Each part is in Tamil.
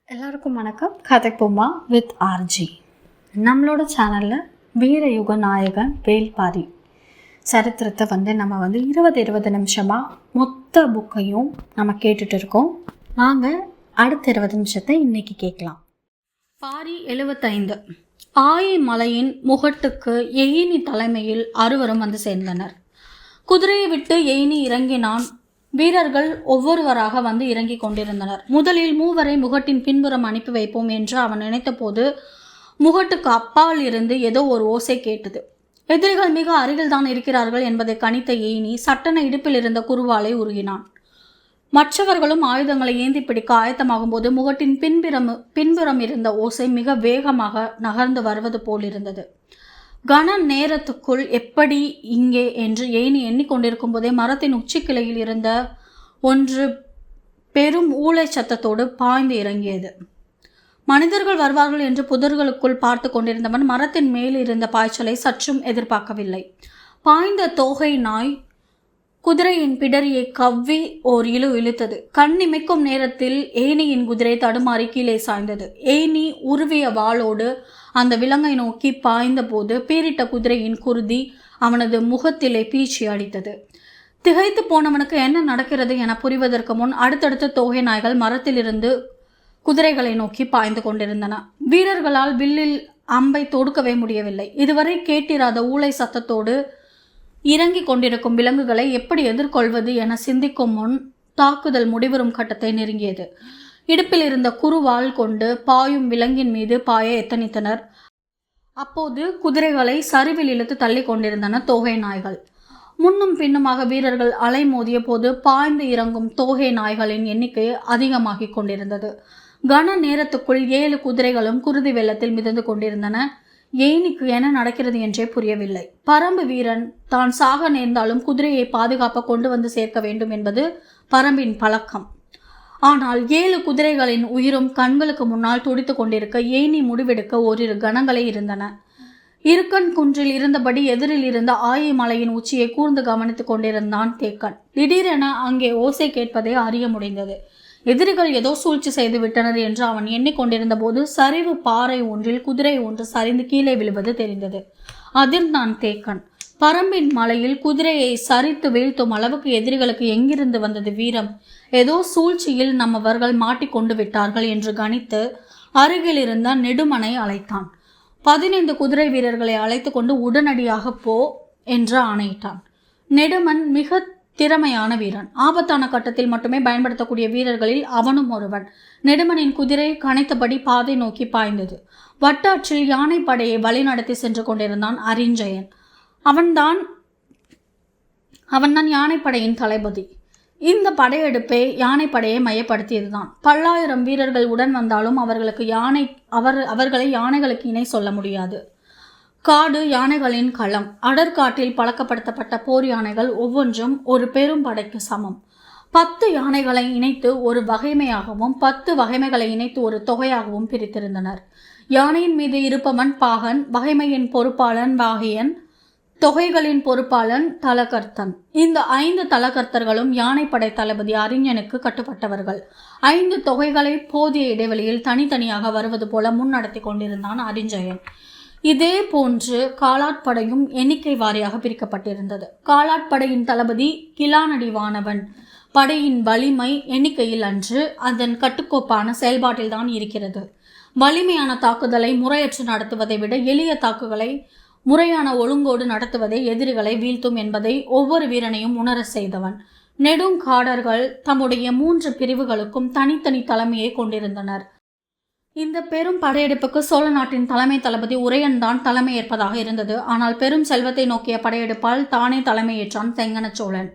எல்லாருக்கும் வணக்கம். கதைப்போமா வித் ஆர்ஜி. நம்மளோட சேனலில் வீரயுக நாயகன் வேல்பாரி சரித்திரத்தை நம்ம 20 நிமிஷமாக மொத்த புக்கையும் நம்ம கேட்டுட்டு இருக்கோம். வாங்க அடுத்த 20 நிமிஷத்தை இன்னைக்கு கேட்கலாம். பாரி 75. ஆயை மலையின் முகட்டுக்கு எயினி தலைமையில் அறுவரும் சேர்ந்தனர். குதிரையை விட்டு எயினி இறங்கினான். வீரர்கள் ஒவ்வொருவராக இறங்கி கொண்டிருந்தனர். முதலில் மூவரை முகட்டின் பின்புறம் அனுப்பி வைப்போம் என்று அவன் நினைத்த போது முகட்டுக்கு அப்பால் இருந்து ஏதோ ஒரு ஓசை கேட்டது. எதிரிகள் மிக அருகில் தான் இருக்கிறார்கள் என்பதை கணித்த எயினி சட்டென இடுப்பில் இருந்த குருவாலை உருகினான். மற்றவர்களும் ஆயுதங்களை ஏந்தி பிடிக்க ஆயத்தமாகும் போது முகட்டின் பின்புறம் இருந்த ஓசை மிக வேகமாக நகர்ந்து வருவது போலிருந்தது. கன நேரத்துக்குள் எப்படி இங்கே என்று எயினி எண்ணிக்கொண்டிருக்கும் போதே மரத்தின் உச்சி கிளையில் இருந்த ஒன்று பெரும் ஊளை சத்தத்தோடு பாய்ந்து இறங்கியது. மனிதர்கள் வருவார்கள் என்று புதர்களுக்குள் பார்த்து கொண்டிருந்தவன் மரத்தின் மேல் இருந்த பாய்ச்சலை சற்றும் எதிர்பார்க்கவில்லை. பாய்ந்த தோகை நாய் குதிரையின் பிடரியை கவ்வி ஓர் இழுத்தது. கண்ணிமைக்கும் நேரத்தில் ஏனியின் குதிரை தடுமாறி கீழே சாய்ந்தது. ஏனி உருவிய வாளோடு அந்த விலங்கை நோக்கி பாய்ந்த போது பீரிட்ட குதிரையின் குருதி அவனது முகத்திலே பீச்சி அடித்தது. திகைத்து போனவனுக்கு என்ன நடக்கிறது என புரிவதற்கு முன் அடுத்தடுத்த தோகை நாய்கள் மரத்திலிருந்து குதிரைகளை நோக்கி பாய்ந்து கொண்டிருந்தன. வீரர்களால் வில்லில் அம்பை தொடுக்கவே முடியவில்லை. இதுவரை கேட்டிராத ஊளை சத்தத்தோடு இறங்கி கொண்டிருக்கும் விலங்குகளை எப்படி எதிர்கொள்வது என சிந்திக்கும் முன் தாக்குதல் முடிவரும் கட்டத்தை நெருங்கியது. இடுப்பில் இருந்த குறுவாள் கொண்டு பாயும் விலங்கின் மீது பாய எத்தனித்தனர். அப்போது குதிரைகளை சரிவில் இழுத்து தள்ளி கொண்டிருந்தன தோகை நாய்கள். முன்னும் பின்னுமாக வீரர்கள் அலை மோதிய போது பாய்ந்து இறங்கும் தோகை நாய்களின் எண்ணிக்கை அதிகமாகிக் கொண்டிருந்தது. கன நேரத்துக்குள் 7 குதிரைகளும் குருதி வெள்ளத்தில் மிதந்து கொண்டிருந்தன. ஏனிக்கு என்ன நடக்கிறது என்றே புரியவில்லை. பரம்பு வீரன் தான் சாக நேர்ந்தாலும் குதிரையை பாதுகாப்பாக கொண்டு சேர்க்க வேண்டும் என்பது பரம்பின் பழக்கம். ஆனால் 7 குதிரைகளின் உயிரும் கண்களுக்கு முன்னால் துடித்து கொண்டிருக்க ஏனி முடிவெடுக்க ஓரிரு கணங்களே இருந்தன. இருக்கன் குன்றில் இருந்தபடி எதிரில் இருந்த ஆயை மலையின் உச்சியை கூர்ந்து கவனித்துக் கொண்டிருந்தான் தேக்கன். திடீரென அங்கே ஓசை கேட்பதை அறிய முடிந்தது. எதிரிகள் ஏதோ சூழ்ச்சி செய்து விட்டனர் என்று அவன் எண்ணிக்கொண்டிருந்த போது சரிவு பாறை ஒன்றில் குதிரை ஒன்று சரிந்து கீழே விழுவது தெரிந்தது. அதிர்ந்தான் தேக்கன். பரம்பின் மலையில் குதிரையை சரித்து வீழ்த்தும் அளவுக்கு எதிரிகளுக்கு எங்கிருந்து வந்தது வீரம்? ஏதோ சூழ்ச்சியில் நம்மவர்கள் மாட்டிக்கொண்டு விட்டார்கள் என்று கணித்து அருகில் இருந்த நெடுமனை அழைத்தான். 15 குதிரை வீரர்களை அழைத்து கொண்டு உடனடியாக போ என்று ஆணையிட்டான். நெடுமன் மிக திறமையான வீரன். ஆபத்தான கட்டத்தில் மட்டுமே பயன்படுத்தக்கூடிய வீரர்களில் அவனும் ஒருவன். நெடுமனின் குதிரை கனைத்தபடி பாதை நோக்கி பாய்ந்தது. வட்டாற்றில் யானை படையை வழிநடத்தி சென்று கொண்டிருந்தான் அரிஞ்சயன். அவன்தான் யானைப்படையின் தளபதி. இந்த படையெடுப்பே யானைப்படையை மையப்படுத்தியதுதான். 10,000 வீரர்கள் உடன் வந்தாலும் அவர்களை யானைகளுக்கு இணை சொல்ல முடியாது. காடு யானைகளின் களம். அடற்காட்டில் பழக்கப்படுத்தப்பட்ட போர் யானைகள் ஒவ்வொன்றும் ஒரு பெரும் படைக்கு சமம். 10 யானைகளை இணைத்து ஒரு வகைமையாகவும் 10 வகைமைகளை இணைத்து ஒரு தொகையாகவும் பிரித்திருந்தனர். யானையின் மீது இருப்பவன் பாகன், வகைமையின் பொறுப்பாளன் வாகியன், தொகைகளின் பொறுப்பாளன் தலகர்த்தன். இந்த 5 தலகர்த்தர்களும் யானைப்படை தளபதி அறிஞனுக்கு கட்டுப்பட்டவர்கள். 5 தொகைகளை போதிய இடைவெளியில் தனித்தனியாக வருவது போல முன்னடத்தி கொண்டிருந்தான் அரிஞ்சயன். இதே போன்று காலாட்படையும் எண்ணிக்கை வாரியாக பிரிக்கப்பட்டிருந்தது. காலாட்படையின் தளபதி கிளானடிவானவன். படையின் வலிமை எண்ணிக்கையில் அன்று அதன் கட்டுக்கோப்பான செயல்பாட்டில்தான் இருக்கிறது. வலிமையான தாக்குதலை முறையற்று நடத்துவதை விட எளிய தாக்குதலை முறையான ஒழுங்கோடு நடத்துவதை எதிரிகளை வீழ்த்தும் என்பதை ஒவ்வொரு வீரனையும் உணர செய்தவன். நெடுங்காடர்கள் தம்முடைய 3 பிரிவுகளுக்கும் தனித்தனி தலைமையை கொண்டிருந்தனர். இந்த பெரும் படையெடுப்புக்கு சோழ நாட்டின் தலைமை தளபதி உரையன் தான் தலைமையேற்பதாக இருந்தது. ஆனால் பெரும் செல்வத்தை நோக்கிய படையெடுப்பால் தானே தலைமையேற்றான் செங்கன சோழன்.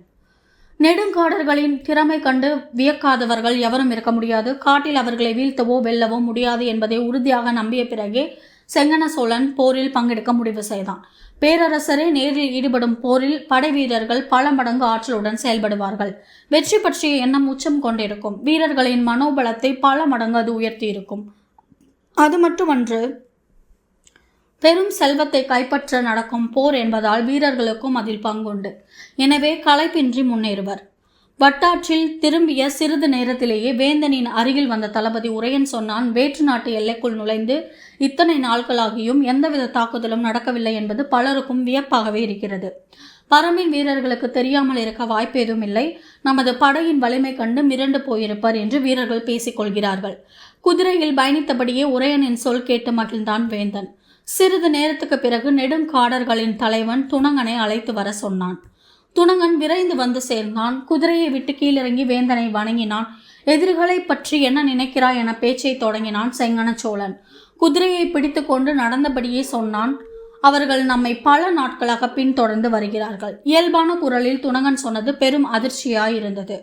நெடுங்காடர்களின் திறமை கண்டு வியக்காதவர்கள் எவரும் இருக்க முடியாது. காட்டில் அவர்களை வீழ்த்தவோ வெல்லவோ முடியாது என்பதை உறுதியாக நம்பிய பிறகே செங்கன சோழன் போரில் பங்கெடுக்க முடிவு செய்தான். பேரரசரே நேரில் ஈடுபடும் போரில் படை வீரர்கள் பல மடங்கு ஆற்றலுடன் செயல்படுவார்கள். வெற்றி பற்றிய எண்ணம் உச்சம் கொண்டிருக்கும். வீரர்களின் மனோபலத்தை பல மடங்கு அது உயர்த்தி இருக்கும். அது மட்டுமன்று, பெரும் செல்வத்தை கைப்பற்ற நடக்கும் போர் என்பதால் வீரர்களுக்கும் அதில் பங்குண்டு. எனவே களைப்பின்றி முன்னேறுவர். வட்டாற்றில் திரும்பிய சிறிது நேரத்திலேயே வேந்தனின் அருகில் வந்த தளபதி உரையன் சொன்னான், வேற்று நாட்டு எல்லைக்குள் நுழைந்து இத்தனை நாட்களாகியும் எந்தவித தாக்குதலும் நடக்கவில்லை என்பது பலருக்கும் வியப்பாகவே இருக்கிறது. பரம்பின் வீரர்களுக்கு தெரியாமல் இருக்க வாய்ப்பு எதுவும் இல்லை. நமது படையின் வலிமை கண்டு மிரண்டு போயிருப்பர் என்று வீரர்கள் பேசிக் கொள்கிறார்கள். குதிரையில் பயணித்தபடியே உரையனின் சொல் கேட்டு மகிழ்ந்தான் வேந்தன். சிறிது நேரத்துக்கு பிறகு நெடுங்காடர்களின் தலைவன் துணங்கனை அழைத்து வர சொன்னான். துணங்கன் விரைந்து வந்து சேர்ந்தான். குதிரையை விட்டு கீழிறங்கி வேந்தனை வணங்கினான். எதிரிகளை பற்றி என்ன நினைக்கிறாய் என பேச்சை தொடங்கினான் செங்கன சோழன். குதிரையை பிடித்து கொண்டு நடந்தபடியே சொன்னான், அவர்கள் நம்மை பல நாட்களாக பின்தொடர்ந்து வருகிறார்கள். இயல்பான குரலில் துணங்கன் சொன்னது பெரும் அதிர்ச்சியாயிருந்தது.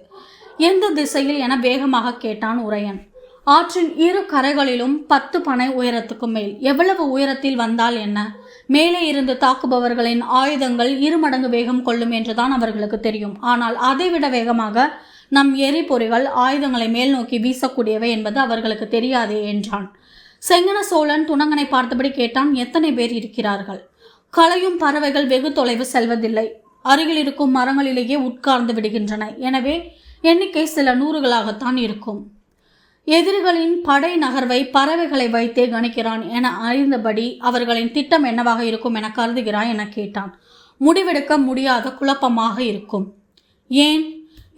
எந்த திசையில் என வேகமாக கேட்டான் உரையன். ஆற்றின் இரு கரைகளிலும் 10 பனை உயரத்துக்கு மேல். எவ்வளவு உயரத்தில் வந்தால் என்ன? மேலே இருந்து தாக்குபவர்களின் ஆயுதங்கள் 2 மடங்கு வேகம் கொள்ளும் என்றுதான் அவர்களுக்கு தெரியும். ஆனால் அதைவிட வேகமாக நம் எரிபொறிகள் ஆயுதங்களை மேல் நோக்கி வீசக்கூடியவை என்பது அவர்களுக்கு தெரியாதே என்றான். செங்கன சோழன் துணங்கனை பார்த்தபடி கேட்டான், எத்தனை பேர் இருக்கிறார்கள்? களையும் பறவைகள் வெகு தொலைவு செல்வதில்லை. அருகில் இருக்கும் மரங்களிலேயே உட்கார்ந்து விடுகின்றன. எனவே எண்ணிக்கை சில நூறுகளாகத்தான் இருக்கும். எதிரிகளின் படை நகர்வை பறவைகளை வைத்தே கணிக்கிறான் என அறிந்தபடி அவர்களின் திட்டம் என்னவாக இருக்கும் என கருதுகிறான் என கேட்டான். முடிவெடுக்க முடியாத குழப்பமாக இருக்கும். ஏன்?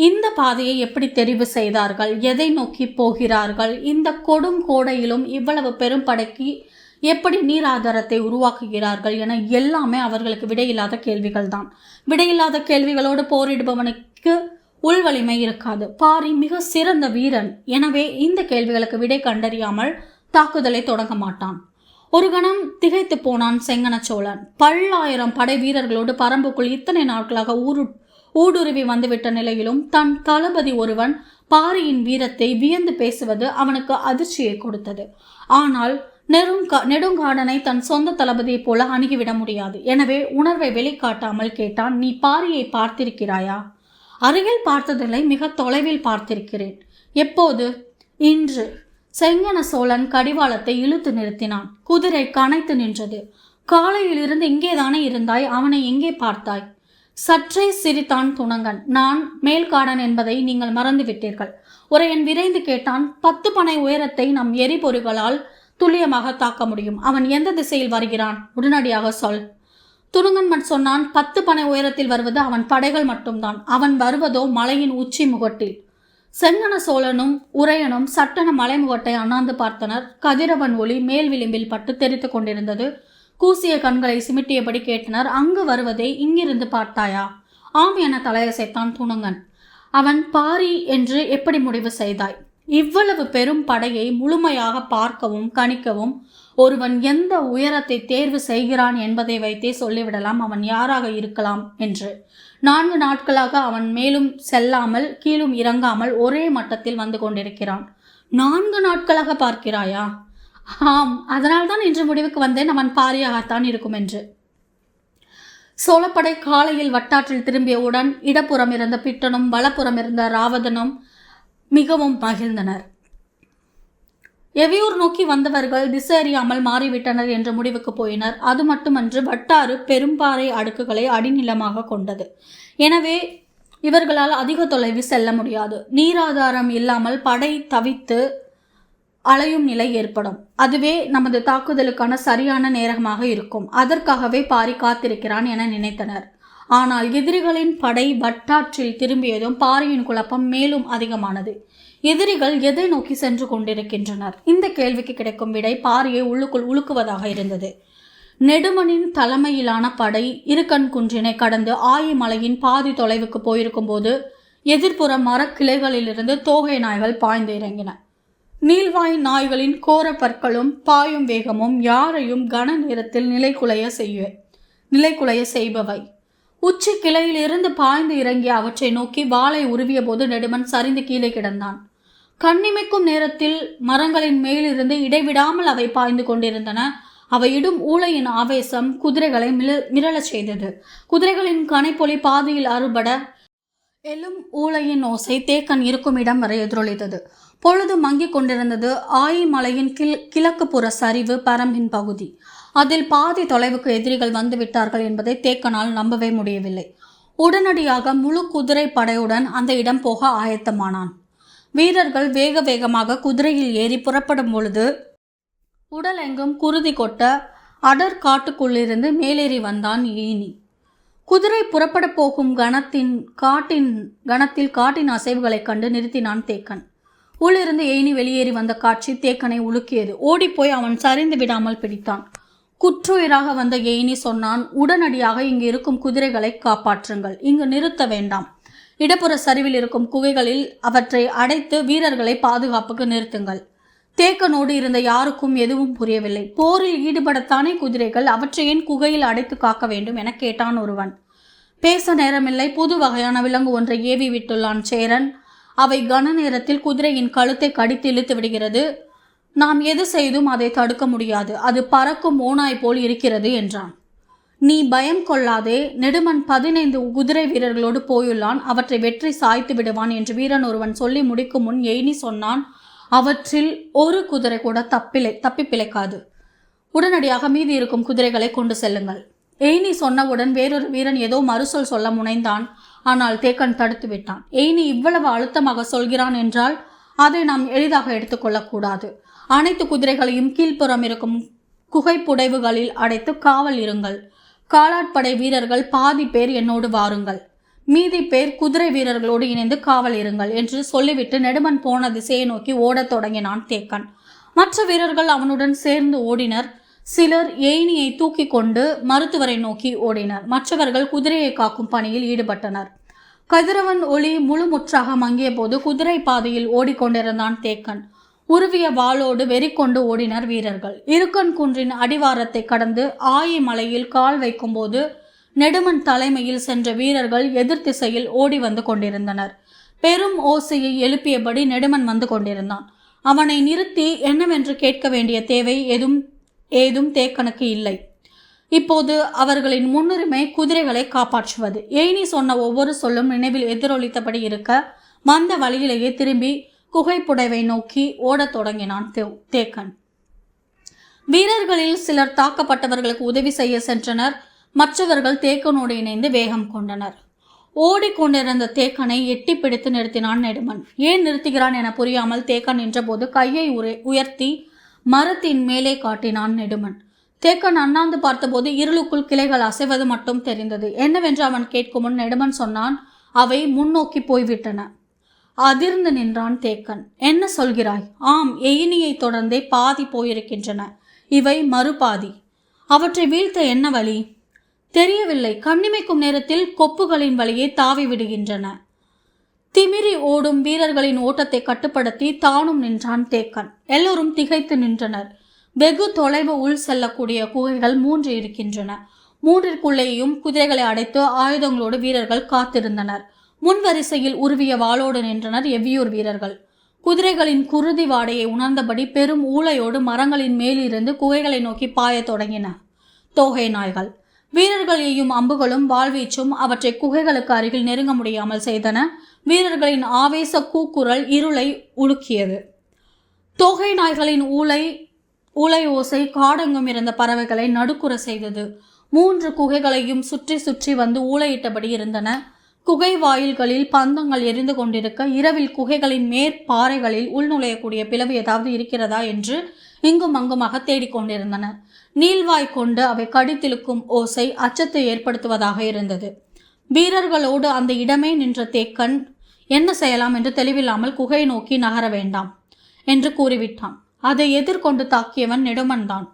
இந்த பாதையை எப்படி தெரிவு செய்தார்கள்? எதை நோக்கி போகிறார்கள்? இந்த கொடும் கோடையிலும் இவ்வளவு பெரும் படைக்கு எப்படி நீர் ஆதாரத்தை உருவாக்குகிறார்கள் என எல்லாமே அவர்களுக்கு விடையில்லாத கேள்விகள் தான். விடையில்லாத கேள்விகளோடு போரிடுபவனுக்கு உள்வலிமை இருக்காது. பாரி மிக சிறந்த வீரன். எனவே இந்த கேள்விகளுக்கு விடை கண்டறியாமல் தாக்குதலை தொடங்க மாட்டான். ஒரு கணம் திகைத்து போனான் செங்கன சோழன். பல்லாயிரம் படை வீரர்களோடு பரம்புக்குள் இத்தனை நாட்களாக ஊடுருவி வந்துவிட்ட நிலையிலும் தன் தளபதி ஒருவன் பாரியின் வீரத்தை வியந்து பேசுவது அவனுக்கு அதிர்ச்சியை கொடுத்தது. ஆனால் நெடுங்காடனை தன் சொந்த தளபதியைப் போல அணுகிவிட முடியாது. எனவே உணர்வை வெளிக்காட்டாமல் கேட்டான், நீ பாரியை பார்த்திருக்கிறாயா? அருகில் பார்த்ததில்லை, மிக தொலைவில் பார்த்திருக்கிறேன். எப்போது? இன்று. செங்கன சோழன் கடிவாளத்தை இழுத்து நிறுத்தினான். குதிரை கனைத்து நின்றது. காலையிலிருந்து இங்கேதானே இருந்தாய், அவனை எங்கே பார்த்தாய்? சற்றே சிரித்தான் துணங்கன். நான் மேல்காடன் என்பதை நீங்கள் மறந்துவிட்டீர்கள். உரையன் விரைந்து கேட்டான், 10 பனை உயரத்தை நம் எரிபொறிகளால் துல்லியமாக தாக்க முடியும். அவன் எந்த திசையில் வருகிறான்? உடனடியாக சொல். துணுங்கன்மன் சொன்னான், 10 பனை உயரத்தில் வருவது அவன் படைகள் மட்டும்தான். அவன் வருவதோ மலையின் உச்சி முகட்டில். செங்கன சோழனும் உரையனும் சட்டென மலைமுகட்டை அண்ணாந்து பார்த்தனர். கதிரவன் ஒளி மேல் விளிம்பில் பட்டு தெரித்து கொண்டிருந்தது. கூசிய கண்களை சிமிட்டியபடி கேட்டனர், அங்கு வருவதை இங்கிருந்து பார்த்தாயா? ஆம் என தலையசைத்தான் துணுங்கன். அவன் பாரி என்று எப்படி முடிவு செய்தாய்? இவ்வளவு பெரும் படையை முழுமையாக பார்க்கவும் கணிக்கவும் ஒருவன் எந்த உயரத்தை தேர்வு செய்கிறான் என்பதை வைத்தே சொல்லிவிடலாம் அவன் யாராக இருக்கலாம் என்று. 4 நாட்களாக அவன் மேலும் செல்லாமல் கீழும் இறங்காமல் ஒரே மட்டத்தில் வந்து கொண்டிருக்கிறான். 4 நாட்களாக பார்க்கிறாயா? ஆம், அதனால்தான் இன்று முடிவுக்கு வந்தேன் அவன் பாரியாகத்தான் இருக்கும் என்று. சோழப்படை காலையில் வட்டாற்றில் திரும்பியவுடன் இடப்புறம் இருந்த பிட்டனும் வலப்புறம் இருந்த ராவதனும் மிகவும் மகிழ்ந்தனர். எவியூர் நோக்கி வந்தவர்கள் திசை அறியாமல் மாறிவிட்டனர் என்ற முடிவுக்கு போயினர். அது மட்டுமன்று, வட்டாறு பெரும்பாறை அடுக்குகளை அடிநிலமாக கொண்டது. எனவே இவர்களால் அதிக தொலைவு செல்ல முடியாது. நீராதாரம் இல்லாமல் படை தவித்து அலையும் நிலை ஏற்படும். அதுவே நமது தாக்குதலுக்கான சரியான நேரமாக இருக்கும். அதற்காகவே பாரி காத்திருக்கிறான் என நினைத்தனர். ஆனால் எதிரிகளின் படை வட்டாற்றில் திரும்பியதும் பாரியின் குழப்பம் மேலும் அதிகமானது. எதிரிகள் எதை நோக்கி சென்று கொண்டிருக்கின்றனர்? இந்த கேள்விக்கு கிடைக்கும் விடை பாரியை உள்ளுக்குள் உழுக்குவதாக இருந்தது. நெடுமனின் தலைமையிலான படை இருக்கன் குன்றினை கடந்து ஆயிமலையின் பாதி தொலைவுக்கு போயிருக்கும் போது எதிர்ப்புற மரக்கிளைகளிலிருந்து தோகை நாய்கள் பாய்ந்து இறங்கின. நீள்வாய் நாய்களின் கோர பற்களும் பாயும் வேகமும் யாரையும் கன நேரத்தில் நிலைக்குலைய செய்பவை. உச்சி கிளையிலிருந்து பாய்ந்து இறங்கிய அவற்றை நோக்கி வாளை உருவிய போது நெடுமன் சரிந்து கீழே கிடந்தான். கண்ணிமைக்கும் நேரத்தில் மரங்களின் மேலிருந்து இடைவிடாமல் அவை பாய்ந்து கொண்டிருந்தன. அவை இடும் ஊளையின் ஆவேசம் குதிரைகளை மிரளச் செய்தது. குதிரைகளின் கனைப்பொலி பாதியில் அறுபட எழும் ஊளையின் ஓசை தேக்கன் இருக்கும் இடம் வரை எதிரொலித்தது. பொழுது மங்கிக் கொண்டிருந்தது. ஆயிமலையின் கிழக்கு புற சரிவு பரம்பின் பகுதி. அதில் பாதி தொலைவுக்கு எதிரிகள் வந்துவிட்டார்கள் என்பதை தேக்கனால் நம்பவே முடியவில்லை. உடனடியாக முழு குதிரை படையுடன் அந்த இடம் போக ஆயத்தமானான். வீரர்கள் வேக வேகமாக குதிரையில் ஏறி புறப்படும் பொழுது உடல் எங்கும் குருதி கொட்ட அடர் காட்டுக்குள்ளிருந்து மேலேறி வந்தான் ஏனி. குதிரை புறப்பட போகும் கணத்தில் காட்டின் அசைவுகளைக் கண்டு நிறுத்தினான் தேக்கன். உள்ளிருந்து ஏனி வெளியேறி வந்த காட்சி தேக்கனை உலுக்கியது. ஓடிப்போய் அவன் சரிந்து விடாமல் பிடித்தான். குற்றுயிராக வந்த ஏனி சொன்னான், உடனடியாக இங்கு இருக்கும் குதிரைகளை காப்பாற்றுங்கள், இங்கு நிறுத்த வேண்டாம். இடப்புற சரிவில் இருக்கும் குகைகளில் அவற்றை அடைத்து வீரர்களை பாதுகாப்புக்கு நிறுத்துங்கள். தேக்கனோடு இருந்த யாருக்கும் எதுவும் புரியவில்லை. போரில் ஈடுபடத்தானே குதிரைகள், அவற்றை ஏன் குகையில் அடைத்து காக்க வேண்டும் என கேட்டான் ஒருவன். பேச நேரமில்லை. புது வகையான விலங்கு ஒன்றை ஏவி விட்டுள்ளான் சேரன். அவை கன நேரத்தில் குதிரையின் கழுத்தை கடித்து இழுத்து விடுகிறது. நாம் எது செய்தும் அதை தடுக்க முடியாது. அது பறக்கும் ஓநாய் போல் இருக்கிறது என்றான். நீ பயம் கொள்ளாதே, நெடுமன் 15 குதிரை வீரர்களோடு போயுள்ளான், அவற்றை வெற்றி சாய்த்து விடுவான் என்று வீரன் ஒருவன் சொல்லி முடிக்கும் முன் ஏனி சொன்னான், அவற்றில் ஒரு குதிரை கூட தப்பி பிழைக்காது. உடனடியாக மீதி இருக்கும் குதிரைகளை கொண்டு செல்லுங்கள். ஏனி சொன்னவுடன் வேறொரு வீரன் ஏதோ மறுசொல் சொல்ல முனைந்தான். ஆனால் தேக்கன் தடுத்து விட்டான். ஏனி இவ்வளவு அழுத்தமாக சொல்கிறான் என்றால் அதை நாம் எளிதாக எடுத்துக்கொள்ளக்கூடாது. அனைத்து குதிரைகளையும் கீழ்ப்புறம் இருக்கும் குகை புடைவுகளில் அடைத்து காவல் இருங்கள். காலாட்படை வீரர்கள் பாதி பேர் என்னோடு வாருங்கள், மீதி பேர் குதிரை வீரர்களோடு இணைந்து காவல் இருங்கள் என்று சொல்லிவிட்டு நெடுமன் போன திசையை நோக்கி ஓடத் தொடங்கினான் தேக்கன். மற்ற வீரர்கள் அவனுடன் சேர்ந்து ஓடினர். சிலர் ஏனியை தூக்கி கொண்டு மருத்துவரை நோக்கி ஓடினர். மற்றவர்கள் குதிரையை காக்கும் பணியில் ஈடுபட்டனர். கதிரவன் ஒளி முழுமுற்றாக மங்கிய போது குதிரை பாதையில் ஓடிக்கொண்டிருந்தான் தேக்கன். உருவிய வாளோடு வெறிக்கொண்டு ஓடினர் வீரர்கள். இருக்கன் குன்றின் அடிவாரத்தை கடந்து ஆயி மலையில் கால் வைக்கும் போது நெடுமன் தலைமையில் சென்ற வீரர்கள் எதிர் திசையில் ஓடி வந்து கொண்டிருந்தனர். பெரும் ஓசையை எழுப்பியபடி நெடுமன் வந்து கொண்டிருந்தான். அவனை நிறுத்தி என்னவென்று கேட்க வேண்டிய தேவை ஏதும் தேக்கனுக்கு இல்லை. இப்போது அவர்களின் முன்னுரிமை குதிரைகளை காப்பாற்றுவது. ஏனி சொன்ன ஒவ்வொரு சொல்லும் நினைவில் எதிரொலித்தபடி இருக்க வந்த வழியிலேயே திரும்பி குகைப்புடைவை நோக்கி ஓடத் தொடங்கினான் தேக்கன். வீரர்களில் சிலர் தாக்கப்பட்டவர்களுக்கு உதவி செய்ய சென்றனர். மற்றவர்கள் தேக்கனோடு இணைந்து வேகம் கொண்டனர். ஓடிக்கொண்டிருந்த தேக்கனை எட்டி பிடித்து நிறுத்தினான் நெடுமன். ஏன் நிறுத்துகிறான் என புரியாமல் தேக்கன் நின்றபோது கையை உயர்த்தி மரத்தின் மேலே காட்டினான் நெடுமன். தேக்கன் அண்ணாந்து பார்த்தபோது இருளுக்குள் கிளைகள் அசைவது மட்டும் தெரிந்தது. என்னவென்று அவன் கேட்கும் முன் நெடுமன் சொன்னான், அவை முன்னோக்கி போய்விட்டன. அதிர்ந்து நின்றான் தேக்கன். என்ன சொல்கிறாய்? ஆம், ஏனியை தொடர்ந்தே பாதி போயிருக்கின்றன. இவை மறுபாதி. அவற்றை வீழ்த்த என்ன வழி? தெரியவில்லை. கண்ணிமைக்கும் நேரத்தில் கொப்புகளின் வழியே தாவி விடுகின்றன. திமிரி ஓடும் வீரர்களின் ஓட்டத்தை கட்டுப்படுத்தி தானும் நின்றான் தேக்கன். எல்லோரும் திகைத்து நின்றனர். வெகு தொலைவு உள் செல்லக்கூடிய குகைகள் 3 இருக்கின்றன. 3ற்குள்ளேயும் குதிரைகளை அடைத்து ஆயுதங்களோடு வீரர்கள் காத்திருந்தனர். முன்வரிசையில் உருவிய வாளோடு நின்றனர் எவ்வியூர் வீரர்கள். குதிரைகளின் குருதி வாடையை உணர்ந்தபடி பெரும் ஊளையோடு மரங்களின் மேலிருந்து குகைகளை நோக்கி பாயத் தொடங்கின தோகை நாய்கள். வீரர்கள் எய்யும் அம்புகளும் வாழ்வீச்சும் அவற்றை குகைகளுக்கு அருகில் நெருங்க முடியாமல் செய்தன. வீரர்களின் ஆவேச கூக்குரல் இருளை உலுக்கியது. தோகை நாய்களின் ஊளை ஓசை காடெங்கும் இருந்த பறவைகளை நடுக்குற செய்தது. 3 குகைகளையும் சுற்றி சுற்றி வந்து ஊளையிட்டபடி இருந்தன. குகை வாயில்களில் பந்தங்கள் எரிந்து கொண்டிருக்க இரவில் குகைகளின் மேற்பாறைகளில் உள்நுழையக்கூடிய பிளவு ஏதாவது இருக்கிறதா என்று இங்கும் அங்குமாக தேடிக்கொண்டிருந்தன. நீள்வாய் கொண்டு அவை கடித்திழுக்கும் ஓசை அச்சத்தை ஏற்படுத்துவதாக இருந்தது. வீரர்களோடு அந்த இடமே நின்ற தேக்கன் என்ன செய்யலாம் என்று தெளிவில்லாமல் குகை நோக்கி நகர வேண்டாம் என்று கூறிவிட்டான். அதை எதிர்கொண்டு தாக்கியவன் நெடுமன்தான்.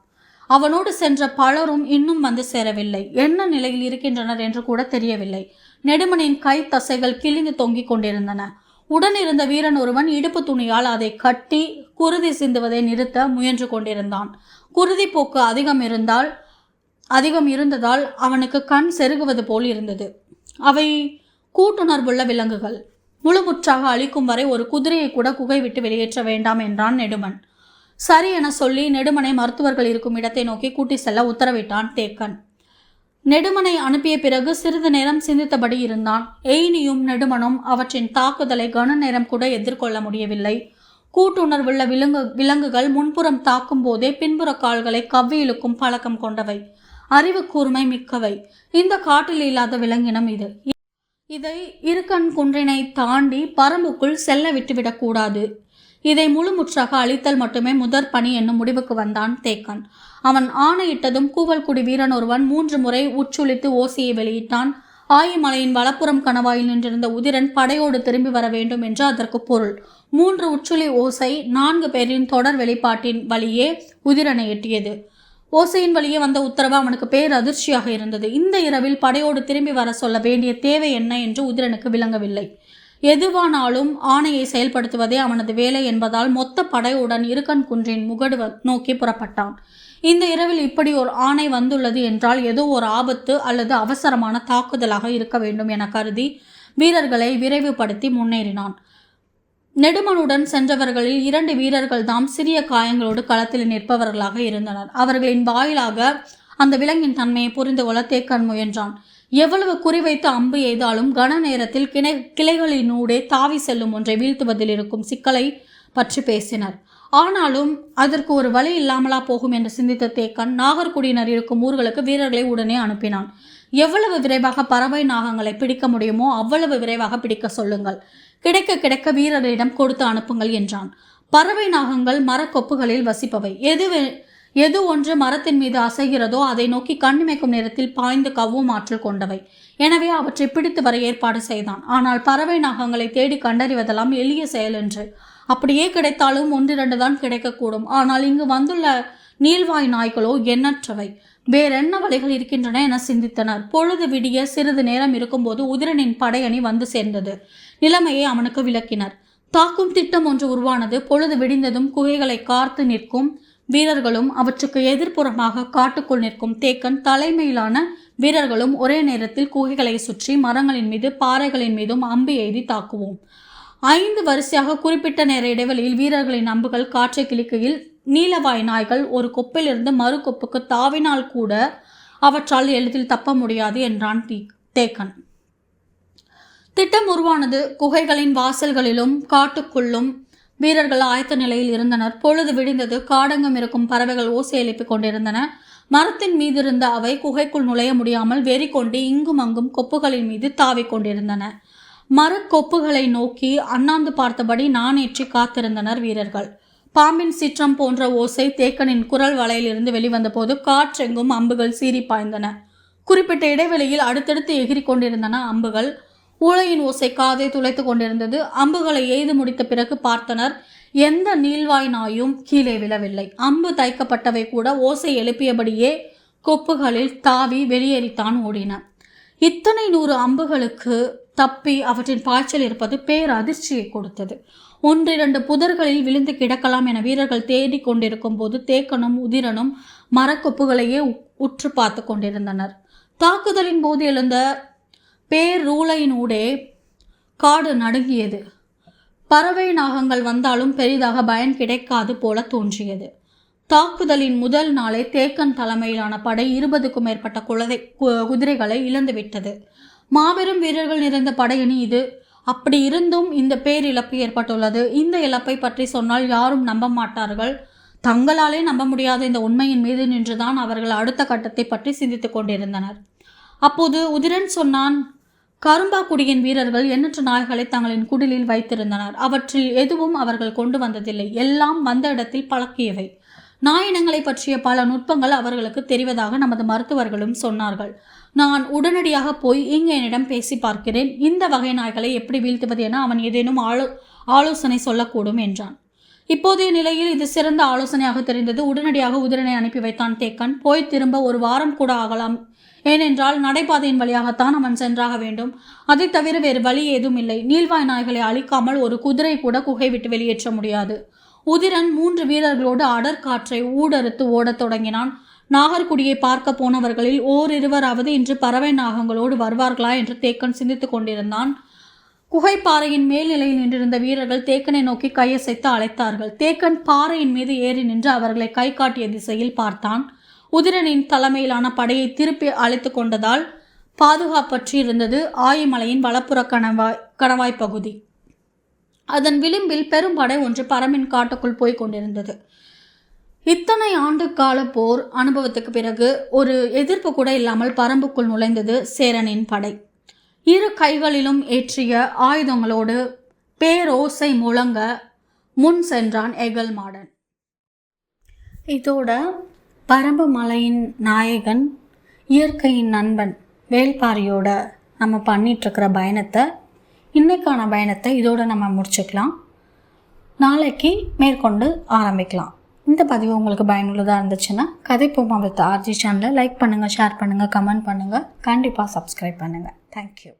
அவனோடு சென்ற பலரும் இன்னும் வந்து சேரவில்லை. என்ன நிலையில் இருக்கின்றனர் என்று கூட தெரியவில்லை. நெடுமனின் கை தசைகள் கிழிந்து தொங்கிக் கொண்டிருந்தன. உடனிருந்த வீரன் ஒருவன் இடுப்பு துணியால் அதை கட்டி குருதி சிந்துவதை நிறுத்த முயன்று கொண்டிருந்தான். குருதி போக்கு அதிகம் இருந்ததால் அவனுக்கு கண் செருகுவது போல் இருந்தது. அவை கூட்டுணர்வுள்ள விலங்குகள். முழுமுற்றாக அழிக்கும் வரை ஒரு குதிரையை கூட குகை விட்டு வெளியேற்ற வேண்டாம் என்றான் நெடுமன். சரி என சொல்லி நெடுமனை மருத்துவர்கள் இருக்கும் இடத்தை நோக்கி கூட்டி செல்ல உத்தரவிட்டான் தேக்கன். நெடுமனை அனுப்பிய பிறகு சிறிது நேரம் சிந்தித்தபடி இருந்தான். ஏனியும் நெடுமனும் அவற்றின் தாக்குதலை கன நேரம் கூட எதிர்கொள்ள முடியவில்லை. கூட்டுணர்வுள்ள விலங்குகள் முன்புறம் தாக்கும் போதே பின்புற கால்களை கவ்வி இழுக்கும் பழக்கம் கொண்டவை. அறிவு கூர்மை மிக்கவை. இந்த காட்டில் இல்லாத விலங்கினம் இது. இதை இருக்கன் குன்றினை தாண்டி பரம்புக்குள் செல்ல விட்டுவிடக்கூடாது. இதை முழுமுற்றாக அழித்தல் மட்டுமே முதற் பணி என்னும் முடிவுக்கு வந்தான் தேக்கன். அவன் ஆணையிட்டதும் கூவல்குடி வீரன் ஒருவன் 3 முறை உச்சுளித்து ஓசையை வெளியிட்டான். ஆயிமலையின் வலப்புறம் கணவாயில் நின்றிருந்த உதிரன் படையோடு திரும்பி வர வேண்டும் என்று அதற்கு பொருள். 3 உச்சுளி ஓசை 4 பேரின் தொடர் வெளிப்பாட்டின் வழியே உதிரனை எட்டியது. ஓசையின் வழியே வந்த உத்தரவு அவனுக்கு பேரதிர்ச்சியாக இருந்தது. இந்த இரவில் படையோடு திரும்பி வர சொல்ல வேண்டிய தேவை என்ன என்று உதிரனுக்கு விளங்கவில்லை. எதுவானாலும் ஆணையை செயல்படுத்துவதே அவனது வேலை என்பதால் மொத்த படையுடன் இருக்கன் குன்றின் முகடு நோக்கி புறப்பட்டான். இந்த இரவில் இப்படி ஒரு ஆணை வந்துள்ளது என்றால் ஏதோ ஒரு ஆபத்து அல்லது அவசரமான தாக்குதலாக இருக்க வேண்டும் என கருதி வீரர்களை விரைவுபடுத்தி முன்னேறினான். நெடுமனுடன் சென்றவர்களில் 2 வீரர்கள் தாம் சிறிய காயங்களோடு களத்தில் நிற்பவர்களாக இருந்தனர். அவர்களின் வாயிலாக அந்த விலங்கின் தன்மையை புரிந்து கொள்ள தேக்கன் முயன்றான். எவ்வளவு குறிவைத்து அம்பு எய்தாலும் கன நேரத்தில் கிளைகளினூடே தாவி செல்லும் ஒன்றை வீழ்த்துவதில் இருக்கும் சிக்கலை பற்றி பேசினர். ஆனாலும் அதற்கு ஒரு வழி இல்லாமலா போகும் என்று சிந்தித்த தேக்கன் நாகர்குடியினர் இருக்கும் ஊர்களுக்கு வீரர்களை உடனே அனுப்பினான். எவ்வளவு விரைவாக பறவை நாகங்களை பிடிக்க முடியுமோ அவ்வளவு விரைவாக பிடிக்க சொல்லுங்கள். கிடைக்க கிடைக்க வீரர்களிடம் கொடுத்து அனுப்புங்கள் என்றான். பறவை நாகங்கள் மரக்கொப்புகளில் வசிப்பவை. எது ஒன்று மரத்தின் மீது அசைகிறதோ அதை நோக்கி கண்ணிமைக்கும் நேரத்தில் பாய்ந்து கவ்வும் ஆற்றல் கொண்டவை. எனவே அவற்றை பிடித்து வர ஏற்பாடு செய்தான். ஆனால் பறவை நாகங்களை தேடி கண்டறிவதெல்லாம் எளிய செயல் என்று. அப்படியே கிடைத்தாலும் 1-2 தான் கிடைக்கக்கூடும். ஆனால் இங்கு வந்துள்ள நீள்வாய் நாய்களோ எண்ணற்றவை. வேறென்ன வழிகள் இருக்கின்றன என சிந்தித்தனர். பொழுது விடிய சிறிது நேரம் இருக்கும்போது உதிரனின் படையணி வந்து சேர்ந்தது. நிலைமையை அவனுக்கு விளக்கினர். தாக்கும் திட்டம் ஒன்று உருவானது. பொழுது விடிந்ததும் குகைகளை காத்து நிற்கும் வீரர்களும் அவற்றுக்கு எதிர்ப்புறமாக காட்டுக்குள் நிற்கும் தேக்கன் தலைமையிலான வீரர்களும் ஒரே நேரத்தில் குகைகளை சுற்றி மரங்களின் மீது பாறைகளின் மீதும் அம்பு எய்தி தாக்குவோம். 5 வரிசையாக குறிப்பிட்ட நேர இடைவெளியில் வீரர்களின் அம்புகள் காற்றை கிழிக்கையில் நீலவாய் நாய்கள் ஒரு கொப்பிலிருந்து மறு கொப்புக்கு தாவினால் கூட அவற்றால் எளிதில் தப்ப முடியாது என்றான் தேக்கன். திட்டம் உருவானது. குகைகளின் வாசல்களிலும் காட்டுக்குள்ளும் வீரர்கள் ஆயத்த நிலையில் இருந்தனர். பொழுது விடிந்தது. காடெங்கும் இருக்கும் பறவைகள் ஓசை எழுப்பிக் கொண்டிருந்தன. மரத்தின் மீது இருந்த அவை குகைக்குள் நுழைய முடியாமல் வெறி கொண்டு இங்கும் அங்கும் கொப்புகளின் மீது தாவிக் கொண்டிருந்தன. மரக்கொப்புகளை நோக்கி அண்ணாந்து பார்த்தபடி நானேற்றி காத்திருந்தனர் வீரர்கள். பாம்பின் சீற்றம் போன்ற ஓசை தேக்கனின் குரல் வலையிலிருந்து வெளிவந்த போது காற்றெங்கும் அம்புகள் சீறி பாய்ந்தன. குறிப்பிட்ட இடைவெளியில் அடுத்தடுத்து எகிரி கொண்டிருந்தன அம்புகள். ஊளையின் ஓசை காதை துளைத்து கொண்டிருந்தது. அம்புகளை எய்து முடித்த பிறகு பார்த்தனர். எந்த நீள்வாய் நாயும் கீழே விழவில்லை. அம்பு தைக்கப்பட்டவை கூட ஓசை எழுப்பியபடியே கொப்புகளில் தாவி வெளியேறித்தான் ஓடின. இத்தனை 100 அம்புகளுக்கு தப்பி அவற்றின் பாய்ச்சல் இருப்பது பேரதிர்ச்சியை கொடுத்தது. 1-2 புதர்களில் விழுந்து கிடக்கலாம் என வீரர்கள் தேடி கொண்டிருக்கும் போது தேக்கனும் உதிரனும் மரக்கொப்புகளையே உற்று பார்த்து கொண்டிருந்தனர். தாக்குதலின் போது எழுந்த பேரூளையினூடே காடு நடுங்கியது. பறவை நாகங்கள் வந்தாலும் பெரிதாக பயன் கிடைக்காது போல தோன்றியது. தாக்குதலின் முதல் நாளே தேக்கன் தலைமையிலான படை 20க்கும் மேற்பட்ட குதிரைகளை இழந்துவிட்டது. மாபெரும் வீரர்கள் நிறைந்த படையணி இது. அப்படி இருந்தும் இந்த பேரிழப்பு ஏற்பட்டுள்ளது. இந்த இழப்பை பற்றி சொன்னால் யாரும் நம்ப மாட்டார்கள். தங்களாலே நம்ப முடியாத இந்த உண்மையின் மீது நின்றுதான் அவர்கள் அடுத்த கட்டத்தை பற்றி சிந்தித்துக் கொண்டிருந்தனர். அப்போது உதிரன் சொன்னான், கரும்பாக்குடியின் வீரர்கள் எண்ணற்ற நாய்களை தங்களின் குடிலில் வைத்திருந்தனர். அவற்றில் எதுவும் அவர்கள் கொண்டு வந்ததில்லை. எல்லாம் வந்த இடத்தில் பழக்கியவை. நாயினங்களை பற்றிய பல நுட்பங்கள் அவர்களுக்கு தெரிவதாக நமது மருத்துவர்களும் சொன்னார்கள். நான் உடனடியாக போய் இங்கேனிடம் பேசி பார்க்கிறேன். இந்த வகை நாய்களை எப்படி வீழ்த்துவது என அவன் ஏதேனும் ஆலோசனை சொல்லக்கூடும் என்றான். இப்போதைய நிலையில் இது சிறந்த ஆலோசனையாக தெரிந்தது. உடனடியாக உதிரனை அனுப்பி வைத்தான் தேக்கன். போய் திரும்ப 1 வாரம் கூட ஆகலாம். ஏனென்றால் நடைபாதையின் வழியாகத்தான் அவன் சென்றாக வேண்டும். அதை தவிர வேறு வழி ஏதும் இல்லை. நீள்வாய் நாய்களை அழிக்காமல் ஒரு குதிரை கூட குகை விட்டு வெளியேற்ற முடியாது. உதிரன் 3 வீரர்களோடு அடற்காற்றை ஊடறுத்து ஓடத் தொடங்கினான். நாகர்குடியை பார்க்க போனவர்களில் ஓரிருவராவது இன்று பறவை நாகங்களோடு வருவார்களா என்று தேக்கன் சிந்தித்துக் கொண்டிருந்தான். குகைப்பாறையின் மேல்நிலையில் நின்றிருந்த வீரர்கள் தேக்கனை நோக்கி கையசைத்து அழைத்தார்கள். தேக்கன் பாறையின் மீது ஏறி நின்று அவர்களை கை காட்டிய திசையில் பார்த்தான். உதிரனின் தலைமையிலான படையை திருப்பி அழைத்து கொண்டதால் பாதுகாப்பற்றி இருந்தது ஆயிமலையின் வலப்புற கணவாய் பகுதி. அதன் விளிம்பில் பெரும் படை ஒன்று பரம்பின் காட்டுக்குள் போய்க் கொண்டிருந்தது. இத்தனை ஆண்டு கால போர் அனுபவத்துக்கு பிறகு ஒரு எதிர்ப்பு கூட இல்லாமல் பரம்புக்குள் நுழைந்தது சேரனின் படை. இரு கைகளிலும் ஏற்றிய ஆயுதங்களோடு பேரோசை முழங்க முன் சென்றான் எகல்மாடன். இதோட பரம்பு மலையின் நாயகன், இயற்கையின் நண்பன் வேள்பாரியோட நம்ம பண்ணிகிட்ருக்கிற பயணத்தை, இன்றைக்கான பயணத்தை இதோடு நம்ம முடிச்சுக்கலாம். நாளைக்கு மேற்கொண்டு ஆரம்பிக்கலாம். இந்த பதிவு உங்களுக்கு பயனுள்ளதாக இருந்துச்சுன்னா கதைப்போமா வித் ஆர்ஜி சேனலை லைக் பண்ணுங்கள், ஷேர் பண்ணுங்கள், கமெண்ட் பண்ணுங்கள், கண்டிப்பாக சப்ஸ்கிரைப் பண்ணுங்கள். தேங்க்யூ.